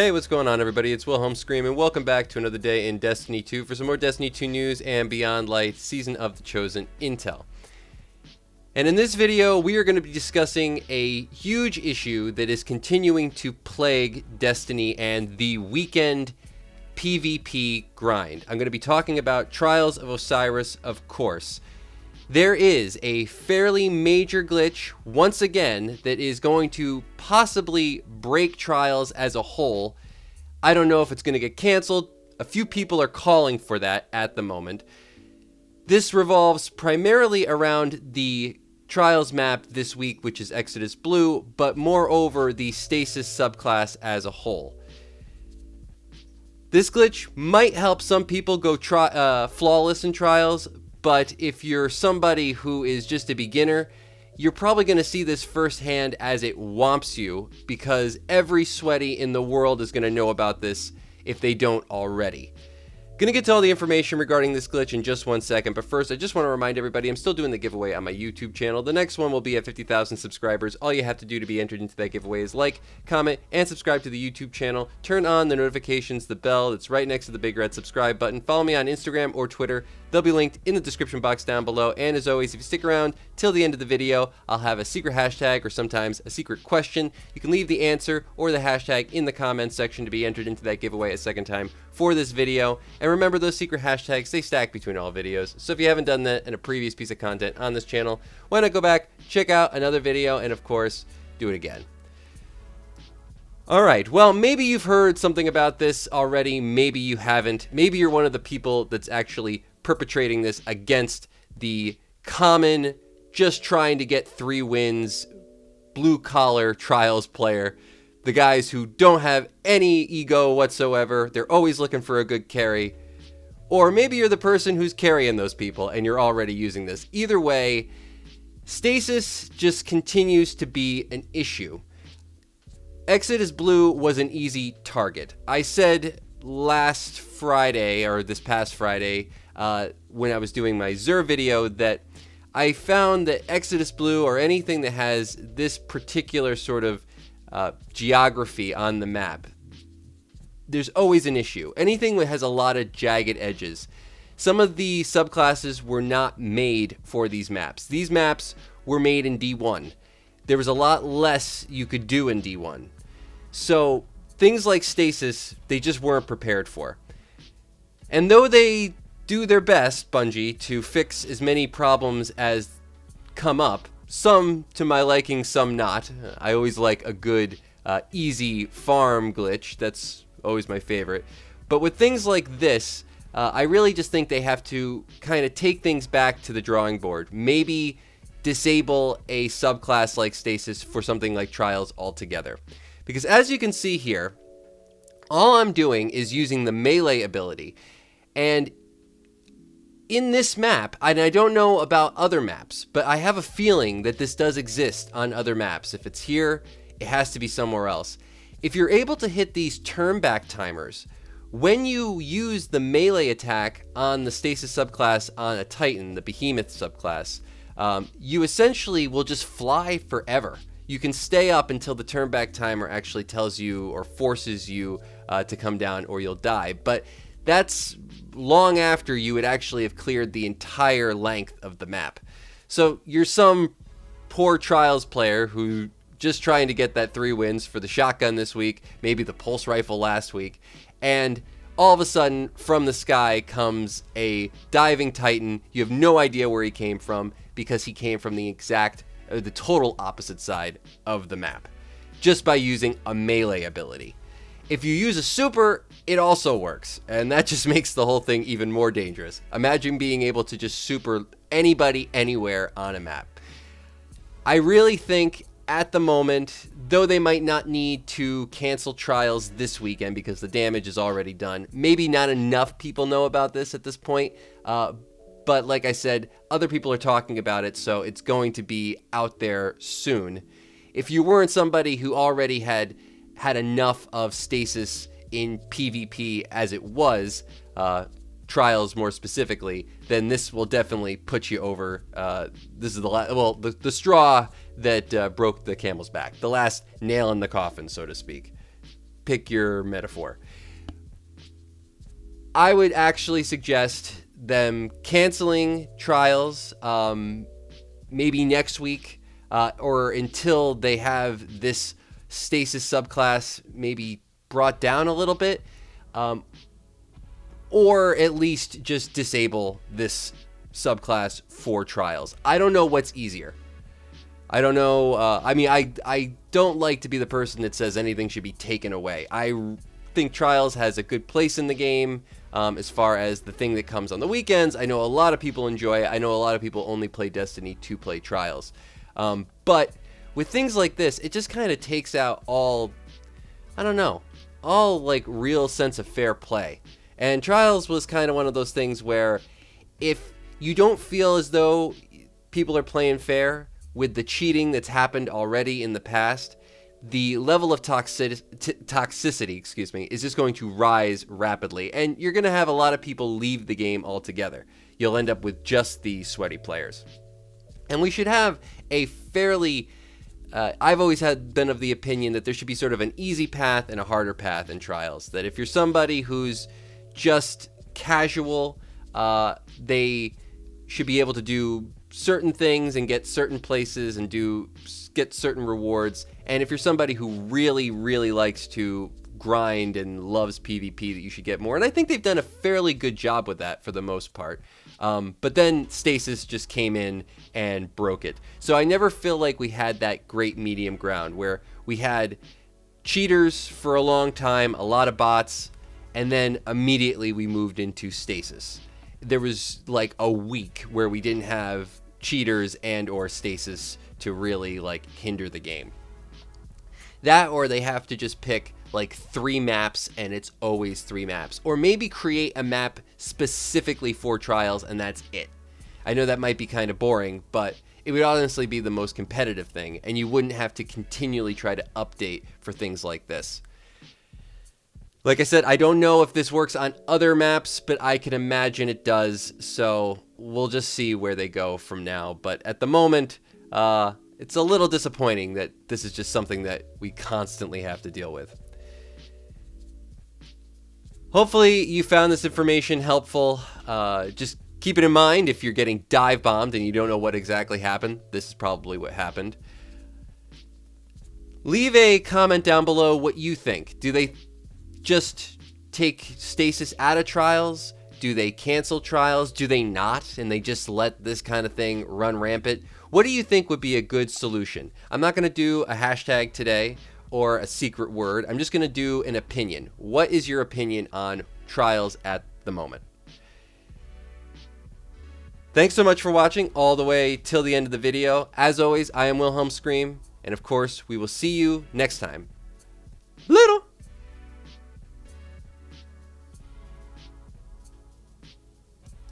Hey, what's going on, everybody? It's Wilhelm Scream, and welcome back to another day in Destiny 2 for some more Destiny 2 news and Beyond Light Season of the Chosen intel. And in this video, we are going to be discussing a huge issue that is continuing to plague Destiny and the weekend PvP grind. I'm going to be talking about Trials of Osiris, of course. There is a fairly major glitch, once again, that is going to possibly break Trials as a whole. I don't know if it's going to get canceled. A few people are calling for that at the moment. This revolves primarily around the Trials map this week, which is Exodus Blue, but moreover, the Stasis subclass as a whole. This glitch might help some people go flawless in Trials, but if you're somebody who is just a beginner, you're probably going to see this firsthand as it whomps you, because every sweaty in the world is going to know about this if they don't already. Gonna get to all the information regarding this glitch in just one second, but first I just want to remind everybody I'm still doing the giveaway on my YouTube channel. The next one will be at 50,000 subscribers. All you have to do to be entered into that giveaway is like, comment, and subscribe to the YouTube channel. Turn on the notifications, the bell that's right next to the big red subscribe button. Follow me on Instagram or Twitter. They'll be linked in the description box down below. And as always, if you stick around till the end of the video, I'll have a secret hashtag or sometimes a secret question. You can leave the answer or the hashtag in the comments section to be entered into that giveaway a second time for this video. And remember, those secret hashtags, they stack between all videos. So if you haven't done that in a previous piece of content on this channel, why not go back, check out another video, and of course, do it again. Alright, well, maybe you've heard something about this already, maybe you haven't. Maybe you're one of the people that's actually perpetrating this against the common, just trying to get 3 wins, blue-collar Trials player. The guys who don't have any ego whatsoever. They're always looking for a good carry. Or maybe you're the person who's carrying those people and you're already using this. Either way, Stasis just continues to be an issue. Exodus Blue was an easy target. I said last Friday, or this past Friday, when I was doing my Xur video, that I found that Exodus Blue, or anything that has this particular sort of geography on the map, there's always an issue. Anything that has a lot of jagged edges. Some of the subclasses were not made for these maps. These maps were made in D1. There was a lot less you could do in D1. So things like Stasis, they just weren't prepared for. And though they do their best, Bungie, to fix as many problems as come up, some to my liking, some not. I always like a good, easy farm glitch. That's always my favorite. But with things like this, I really just think they have to kind of take things back to the drawing board. Maybe disable a subclass like Stasis for something like Trials altogether. Because as you can see here, all I'm doing is using the melee ability. And in this map, and I don't know about other maps, but I have a feeling that this does exist on other maps. If it's here, it has to be somewhere else. If you're able to hit these turn back timers, when you use the melee attack on the Stasis subclass on a Titan, the Behemoth subclass, you essentially will just fly forever. You can stay up until the turn back timer actually tells you or forces you to come down, or you'll die. But that's long after you would actually have cleared the entire length of the map. So you're some poor Trials player who just trying to get that 3 wins for the shotgun this week, maybe the pulse rifle last week, and all of a sudden from the sky comes a diving Titan. You have no idea where he came from, because he came from the total opposite side of the map, just by using a melee ability. If you use a super, it also works, and that just makes the whole thing even more dangerous. Imagine being able to just super anybody anywhere on a map. I really think at the moment, though they might not need to cancel Trials this weekend because the damage is already done, maybe not enough people know about this at this point, but like I said, other people are talking about it, so it's going to be out there soon. If you weren't somebody who already had enough of Stasis in PvP as it was, Trials more specifically, then this will definitely put you over. This is the straw that broke the camel's back, the last nail in the coffin, so to speak. pick your metaphor. I would actually suggest them canceling trials maybe next week or until they have this stasis subclass maybe brought down a little bit, or at least just disable this subclass for trials. I don't know what's easier. I don't know. I don't like to be the person that says anything should be taken away. I think trials has a good place in the game as far as the thing that comes on the weekends. I know a lot of people enjoy it. I know a lot of people only play Destiny to play trials. But with things like this, it just kind of takes out all like real sense of fair play. And trials was kind of one of those things where if you don't feel as though people are playing fair with the cheating that's happened already in the past, the level of toxicity, is just going to rise rapidly, and you're going to have a lot of people leave the game altogether. You'll end up with just the sweaty players. And we should have a fairly I've always been of the opinion that there should be sort of an easy path and a harder path in trials. That if you're somebody who's just casual, they should be able to do certain things and get certain places and get certain rewards. And if you're somebody who really, really likes to grind and loves PvP, that you should get more. And I think they've done a fairly good job with that for the most part. But then Stasis just came in and broke it. So I never feel like we had that great medium ground where we had cheaters for a long time, a lot of bots, and then immediately we moved into Stasis. There was like a week where we didn't have cheaters and or Stasis to really like hinder the game. That, or they have to just pick like 3 maps and it's always 3 maps, or maybe create a map specifically for trials and that's it. I know that might be kind of boring, but it would honestly be the most competitive thing, and you wouldn't have to continually try to update for things like this. Like I said, I don't know if this works on other maps, but I can imagine it does, so we'll just see where they go from now. But at the moment, it's a little disappointing that this is just something that we constantly have to deal with. Hopefully you found this information helpful. Just keep it in mind if you're getting dive bombed and you don't know what exactly happened. This is probably what happened. Leave a comment down below what you think. Do they just take Stasis out of trials? Do they cancel trials? Do they not? And they just let this kind of thing run rampant? What do you think would be a good solution? I'm not going to do a hashtag today or a secret word. I'm just going to do an opinion. What is your opinion on trials at the moment? Thanks so much for watching all the way till the end of the video. As always, I am Wilhelm Scream, and of course, we will see you next time. Little!